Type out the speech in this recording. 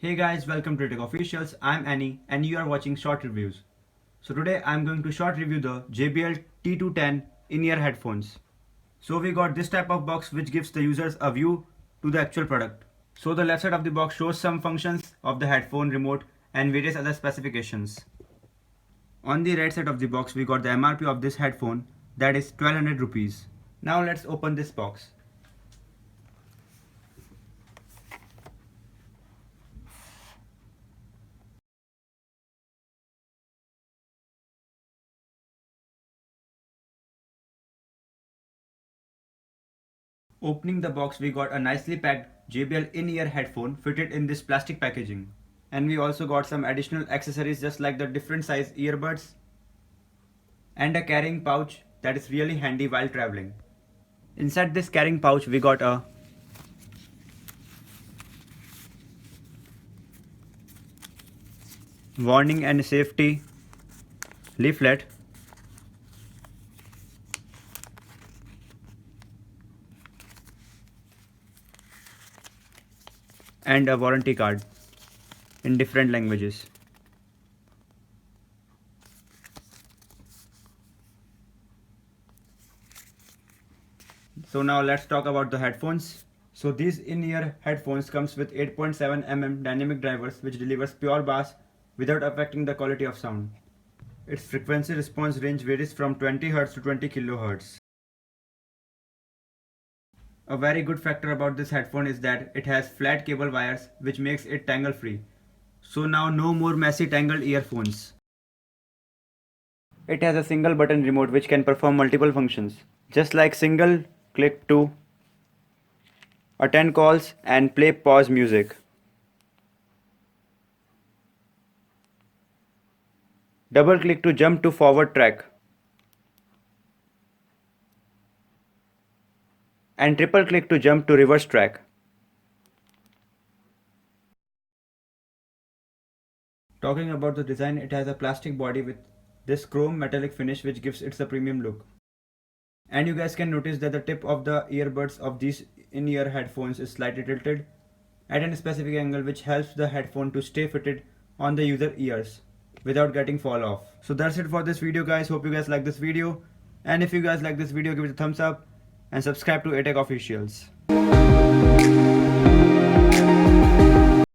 Hey guys, welcome to Tech Officials. I'm Annie and you are watching short reviews. So today I'm going to short review the JBL T210 In-Ear Headphones. So we got this type of box which gives the users a view to the actual product. So the left side of the box shows some functions of the headphone remote and various other specifications. On the right side of the box we got the MRP of this headphone, that is 1200 rupees. Now let's open this box. Opening the box, we got a nicely packed JBL in-ear headphone fitted in this plastic packaging. And we also got some additional accessories just like the different size earbuds and a carrying pouch that is really handy while traveling. Inside this carrying pouch, we got a warning and safety leaflet, and a warranty card in different languages. So now let's talk about the headphones. So these in-ear headphones comes with 8.7 mm dynamic drivers which delivers pure bass without affecting the quality of sound. Its frequency response range varies from 20 Hz to 20 kHz. A very good factor about this headphone is that it has flat cable wires which makes it tangle free. So now no more messy tangled earphones. It has a single button remote which can perform multiple functions, just like single click to attend calls and play pause music. Double click to jump to forward track. And triple click to jump to reverse track. Talking about the design, it has a plastic body with this chrome metallic finish which gives it a premium look. And you guys can notice that the tip of the earbuds of these in-ear headphones is slightly tilted at a specific angle which helps the headphone to stay fitted on the user ears without getting fall off. So that's it for this video guys. Hope you guys like this video, and if you guys like this video, give it a thumbs up and subscribe to Tech Officials.